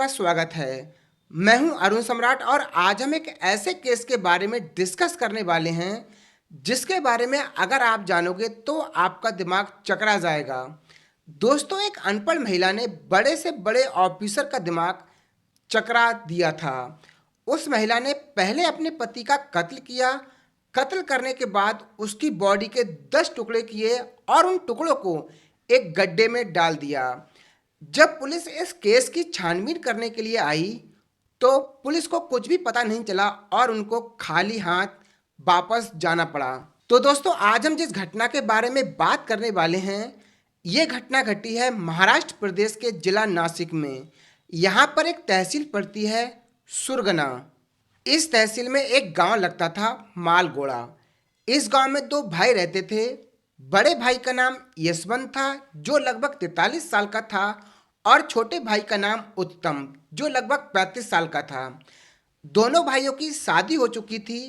का स्वागत है। मैं हूं अरुण सम्राट और आज हम एक ऐसे केस के बारे में डिस्कस करने वाले हैं जिसके बारे में अगर आप जानोगे तो आपका दिमाग चकरा जाएगा। दोस्तों, एक अनपढ़ महिला ने बड़े से बड़े ऑफिसर का दिमाग चकरा दिया था। उस महिला ने पहले अपने पति का कत्ल किया। कत्ल करने के बाद उसकी बॉडी के 10 टुकड़े किए और उन टुकड़ों को एक गड्ढे में डाल दिया। जब पुलिस इस केस की छानबीन करने के लिए आई तो पुलिस को कुछ भी पता नहीं चला और उनको खाली हाथ वापस जाना पड़ा। तो दोस्तों, आज हम जिस घटना के बारे में बात करने वाले हैं, ये घटना घटी है महाराष्ट्र प्रदेश के जिला नासिक में। यहाँ पर एक तहसील पड़ती है सुरगना। इस तहसील में एक गांव लगता था मालगोड़ा। इस गांव में दो भाई रहते थे। बड़े भाई का नाम यशवंत था जो लगभग 43 साल का था और छोटे भाई का नाम उत्तम जो लगभग 35 साल का था। दोनों भाइयों की शादी हो चुकी थी।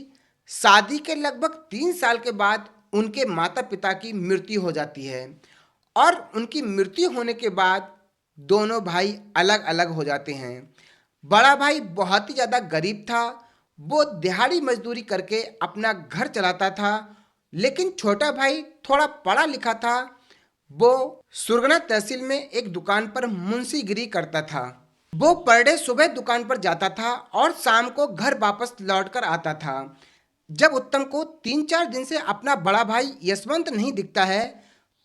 शादी के लगभग 3 साल के बाद उनके माता पिता की मृत्यु हो जाती है और उनकी मृत्यु होने के बाद दोनों भाई अलग अलग हो जाते हैं। बड़ा भाई बहुत ही ज़्यादा गरीब था। वो दिहाड़ी मजदूरी करके अपना घर चलाता था। लेकिन छोटा भाई थोड़ा पढ़ा लिखा था। वो सुरगना तहसील में एक दुकान पर मुंशीगिरी करता था। वो पर डे सुबह दुकान पर जाता था और शाम को घर वापस लौटकर आता था। जब उत्तम को 3-4 दिन से अपना बड़ा भाई यशवंत नहीं दिखता है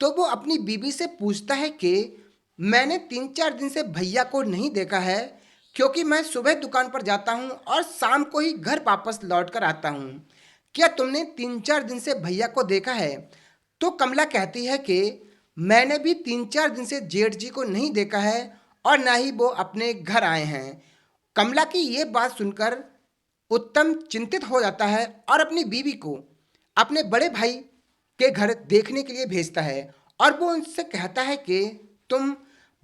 तो वो अपनी बीवी से पूछता है कि मैंने 3-4 दिन से भैया को नहीं देखा है क्योंकि मैं सुबह दुकान पर जाता हूँ और शाम को ही घर वापस लौट कर आता हूँ। क्या तुमने 3-4 दिन से भैया को देखा है? तो कमला कहती है कि मैंने भी 3-4 दिन से जेठ जी को नहीं देखा है और ना ही वो अपने घर आए हैं। कमला की ये बात सुनकर उत्तम चिंतित हो जाता है और अपनी बीवी को अपने बड़े भाई के घर देखने के लिए भेजता है और वो उनसे कहता है कि तुम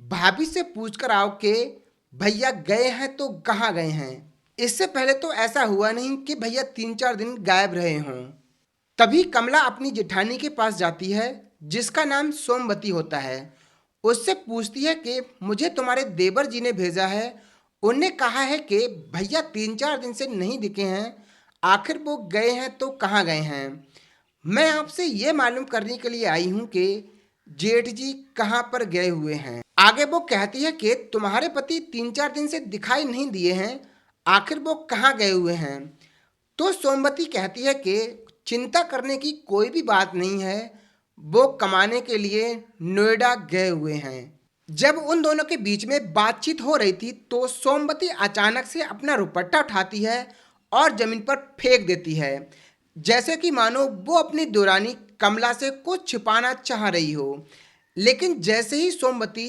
भाभी से पूछ कर आओ कि भैया गए हैं तो कहाँ गए हैं। इससे पहले तो ऐसा हुआ नहीं कि भैया 3-4 दिन गायब रहे हों। तभी कमला अपनी जेठानी के पास जाती है जिसका नाम सोमवती होता है। उससे पूछती है कि मुझे तुम्हारे देवर जी ने भेजा है। उनने कहा है कि भैया 3-4 दिन से नहीं दिखे हैं। आखिर वो गए हैं तो कहाँ गए हैं। मैं आपसे ये मालूम करने के लिए आई हूँ कि जेठ जी कहाँ पर गए हुए हैं। आगे वो कहती है कि तुम्हारे पति 3-4 दिन से दिखाई नहीं दिए हैं। आखिर वो कहाँ गए हुए हैं। तो सोमवती कहती है कि चिंता करने की कोई भी बात नहीं है। वो कमाने के लिए नोएडा गए हुए हैं। जब उन दोनों के बीच में बातचीत हो रही थी तो सोमवती अचानक से अपना दुपट्टा उठाती है और जमीन पर फेंक देती है, जैसे कि मानो वो अपनी दुरानी कमला से कुछ छिपाना चाह रही हो। लेकिन जैसे ही सोमवती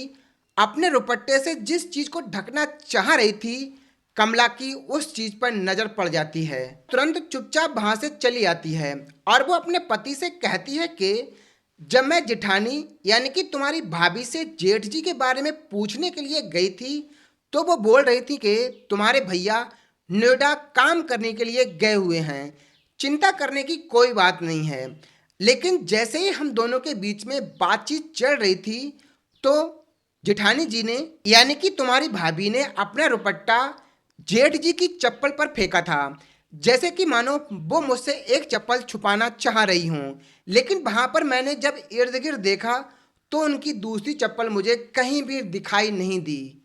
अपने दुपट्टे से जिस चीज को ढकना चाह रही थी, कमला की उस चीज पर नजर पड़ जाती है। तुरंत चुपचाप वहां से चली आती है और वो अपने पति से कहती है कि जब मैं जेठानी यानी कि तुम्हारी भाभी से जेठ जी के बारे में पूछने के लिए गई थी तो वो बोल रही थी कि तुम्हारे भैया नोएडा काम करने के लिए गए हुए हैं। चिंता करने की कोई बात नहीं है। लेकिन जैसे ही हम दोनों के बीच में बातचीत चल रही थी तो जेठानी जी ने यानी कि तुम्हारी भाभी ने अपना दुपट्टा जेठ जी की चप्पल पर फेंका था, जैसे कि मानो वो मुझसे एक चप्पल छुपाना चाह रही हूँ। लेकिन वहां पर मैंने जब इर्द गिर्द देखा तो उनकी दूसरी चप्पल मुझे कहीं भी दिखाई नहीं दी।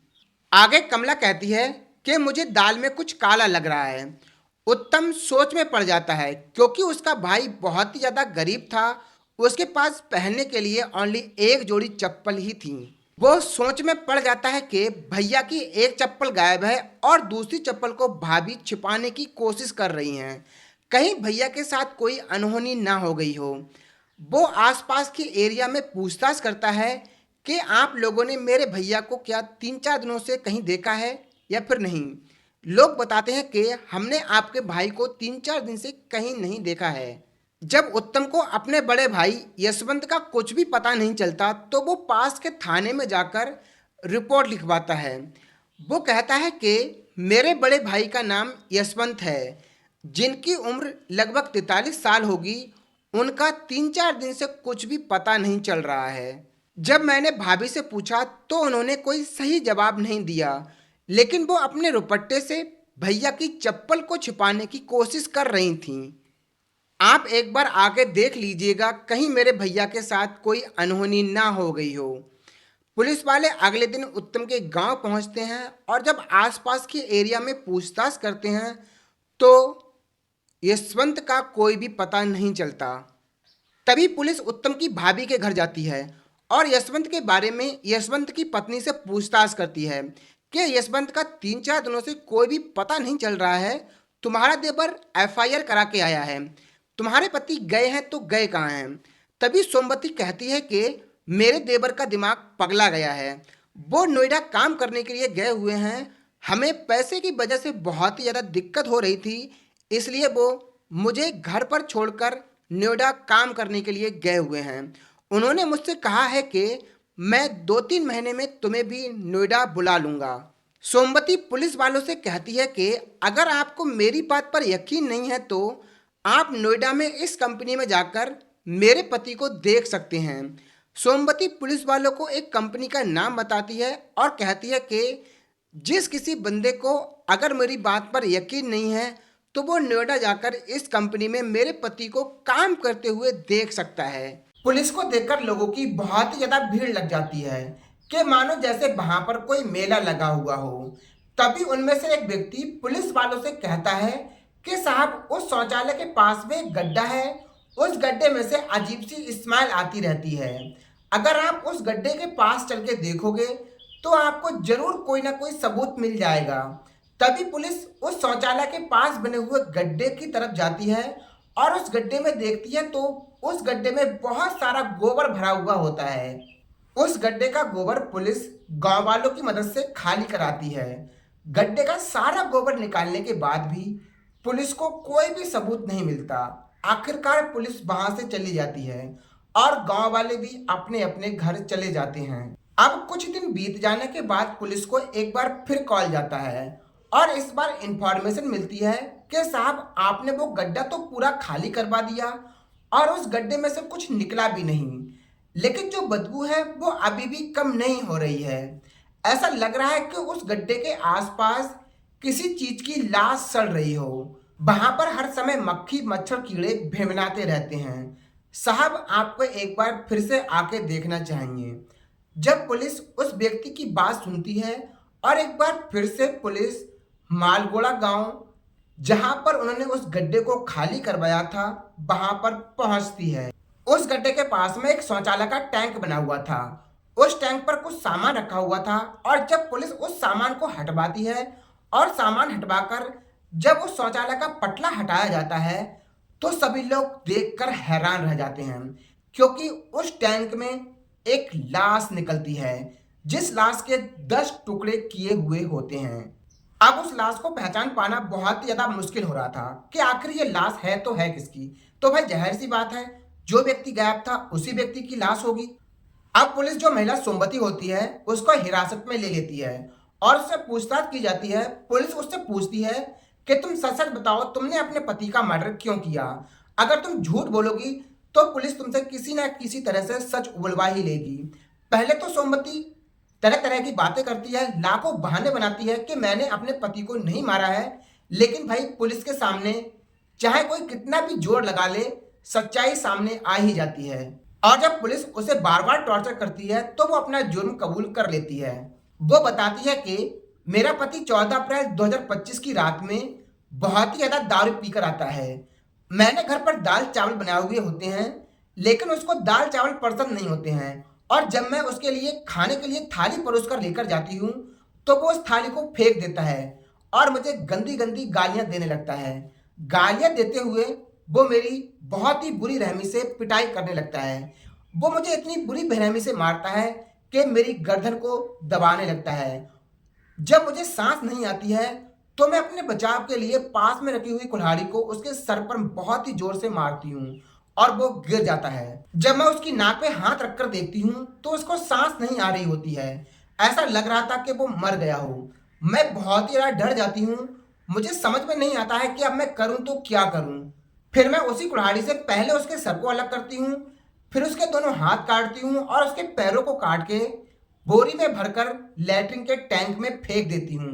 आगे कमला कहती है कि मुझे दाल में कुछ काला लग रहा है। उत्तम सोच में पड़ जाता है क्योंकि उसका भाई बहुत ही ज़्यादा गरीब था। उसके पास पहनने के लिए ओनली एक जोड़ी चप्पल ही थी। वो सोच में पड़ जाता है कि भैया की एक चप्पल गायब है और दूसरी चप्पल को भाभी छिपाने की कोशिश कर रही हैं। कहीं भैया के साथ कोई अनहोनी ना हो गई हो। वो आसपास के एरिया में पूछताछ करता है कि आप लोगों ने मेरे भैया को क्या 3-4 दिनों से कहीं देखा है या फिर नहीं। लोग बताते हैं कि हमने आपके भाई को 3-4 दिन से कहीं नहीं देखा है। जब उत्तम को अपने बड़े भाई यशवंत का कुछ भी पता नहीं चलता तो वो पास के थाने में जाकर रिपोर्ट लिखवाता है। वो कहता है कि मेरे बड़े भाई का नाम यशवंत है, जिनकी उम्र लगभग 43 साल होगी। उनका 3-4 दिन से कुछ भी पता नहीं चल रहा है। जब मैंने भाभी से पूछा तो उन्होंने कोई सही जवाब नहीं दिया। लेकिन वो अपने रुपट्टे से भैया की चप्पल को छिपाने की कोशिश कर रही थीं। आप एक बार आके देख लीजिएगा, कहीं मेरे भैया के साथ कोई अनहोनी ना हो गई हो। पुलिस वाले अगले दिन उत्तम के गांव पहुंचते हैं और जब आसपास के एरिया में पूछताछ करते हैं तो यशवंत का कोई भी पता नहीं चलता। तभी पुलिस उत्तम की भाभी के घर जाती है और यशवंत के बारे में यशवंत की पत्नी से पूछताछ करती है कि यशवंत का 3-4 दिनों से कोई भी पता नहीं चल रहा है। तुम्हारा देवर एफआईआर करा के आया है, तुम्हारे पति गए हैं तो गए कहाँ हैं? तभी सोमवती कहती है कि मेरे देवर का दिमाग पगला गया है, वो नोएडा काम करने के लिए गए हुए हैं, हमें पैसे की वजह से बहुत ही ज़्यादा दिक्कत हो रही थी, इसलिए वो मुझे घर पर छोड़कर नोएडा काम करने के लिए गए हुए हैं। उन्होंने मुझसे कहा है कि मैं 2-3 महीने में तुम्हें भी नोएडा बुला लूँगा। सोमवती पुलिस वालों से कहती है कि अगर आपको मेरी बात पर यकीन नहीं है तो आप नोएडा में इस कंपनी में जाकर मेरे पति को देख सकते हैं। सोमवती पुलिस वालों को एक कंपनी का नाम बताती है और कहती है कि जिस किसी बंदे को अगर मेरी बात पर यकीन नहीं है तो वो नोएडा जाकर इस कंपनी में मेरे पति को काम करते हुए देख सकता है। पुलिस को देखकर लोगों की बहुत ही ज्यादा भीड़ लग जाती है कि मानो जैसे वहां पर कोई मेला लगा हुआ हो। तभी उनमें से एक व्यक्ति पुलिस वालों से कहता है कि साहब, उस शौचालय के पास में एक गड्ढा है, उस गड्ढे में से अजीब सी स्मेल आती रहती है, अगर आप उस गड्ढे के पास चल के देखोगे तो आपको जरूर कोई ना कोई सबूत मिल जाएगा। तभी पुलिस उस शौचालय के पास बने हुए गड्ढे की तरफ जाती है और उस गड्ढे में देखती है तो उस गड्ढे में बहुत सारा गोबर भरा हुआ होता है। उस गड्ढे का गोबर पुलिस गांव वालों की मदद से खाली कराती है। गड्ढे का सारा गोबर निकालने के बाद भी पुलिस को कोई भी सबूत नहीं मिलता। आखिरकार पुलिस वहां से चली जाती है और गांव वाले भी अपने अपने घर चले जाते हैं। अब कुछ दिन बीत जाने के बाद पुलिस को एक बार फिर कॉल जाता है और इस बार इंफॉर्मेशन मिलती है कि साहब, आपने वो गड्ढा तो पूरा खाली करवा दिया और उस गड्ढे में से कुछ निकला भी नहीं, लेकिन जो बदबू है वो अभी भी कम नहीं हो रही है। ऐसा लग रहा है कि उस गड्ढे के आसपास किसी चीज की लाश सड़ रही हो। वहां पर हर समय मक्खी मच्छर कीड़े भिनभिनाते रहते हैं। साहब, आपको एक बार फिर से आके देखना चाहिए। जब पुलिस उस व्यक्ति की बात सुनती है और एक बार फिर से पुलिस मालगोड़ा गांव, जहां पर उन्होंने उस गड्ढे को खाली करवाया था, वहां पर पहुंचती है। उस गड्ढे के पास में एक शौचालय का टैंक बना हुआ था। उस टैंक पर कुछ सामान रखा हुआ था और जब पुलिस उस सामान को हटवाती है और सामान हटवाकर जब उस शौचालय का पटला हटाया जाता है तो सभी लोग देखकर हैरान रह जाते हैं, क्योंकि उस टैंक में एक लाश निकलती है जिस लाश के 10 टुकड़े किए हुए होते हैं। अब उस लाश को पहचान पाना बहुत ही ज्यादा मुश्किल हो रहा था कि आखिर ये लाश है तो है किसकी। तो भाई जाहिर सी बात है, जो व्यक्ति गायब था उसी व्यक्ति की लाश होगी। अब पुलिस जो महिला सोमवती होती है उसको हिरासत में ले लेती है और उससे पूछताछ की जाती है। पुलिस उससे पूछती है कि तुम सच सच बताओ, तुमने अपने पति का मर्डर क्यों किया? अगर तुम झूठ बोलोगी तो पुलिस तुमसे किसी ना किसी तरह से सच उगलवा ही लेगी। पहले तो सोमवती तरह तरह की बातें करती है, लाखों बहाने बनाती है कि मैंने अपने पति को नहीं मारा है, लेकिन भाई पुलिस के सामने चाहे कोई कितना भी जोर लगा ले, सच्चाई सामने आ ही जाती है। और जब पुलिस उसे बार बार टॉर्चर करती है तो वो अपना जुर्म कबूल कर लेती है। वो बताती है कि मेरा पति 14 अप्रैल 2025 की रात में बहुत ही ज्यादा दारू पीकर आता है। मैंने घर पर दाल चावल बनाए हुए होते हैं, लेकिन उसको दाल चावल पसंद नहीं होते हैं और जब मैं उसके लिए खाने के लिए थाली परोस कर लेकर जाती हूँ तो वो उस थाली को फेंक देता है और मुझे गंदी गंदी गालियां देने लगता है। गालियां देते हुए वो मेरी बहुत ही बुरी रहमी से पिटाई करने लगता है। वो मुझे इतनी बुरी बेरहमी से मारता है कि मेरी गर्दन को दबाने लगता है। जब मुझे सांस नहीं आती है तो मैं अपने बचाव के लिए पास में रखी हुई कुल्हाड़ी को उसके सर पर बहुत ही जोर से मारती हूँ और वो गिर जाता है। जब मैं उसकी नाक पे हाथ रखकर देखती हूँ तो उसको सांस नहीं आ रही होती है। ऐसा लग रहा था कि वो मर गया हो। मैं बहुत ही ज्यादा डर जाती हूँ। मुझे समझ में नहीं आता है कि अब मैं करूँ तो क्या करूँ। फिर मैं उसी कुल्हाड़ी से पहले उसके सर को अलग करती हूँ, फिर उसके दोनों हाथ काटती हूँ और उसके पैरों को काट के बोरी में भरकर लैट्रिन के टैंक में फेंक देती हूँ।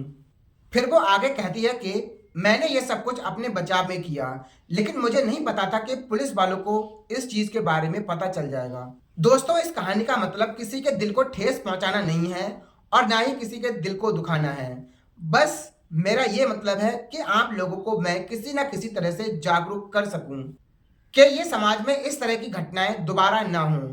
फिर वो आगे कहती है कि मैंने ये सब कुछ अपने बचाव में किया, लेकिन मुझे नहीं पता था कि पुलिस वालों को इस चीज के बारे में पता चल जाएगा। दोस्तों, इस कहानी का मतलब किसी के दिल को ठेस पहुंचाना नहीं है और ना ही किसी के दिल को दुखाना है। बस मेरा ये मतलब है कि आप लोगों को मैं किसी ना किसी तरह से जागरूक कर सकूं कि ये समाज में इस तरह की घटनाएं दोबारा ना हों।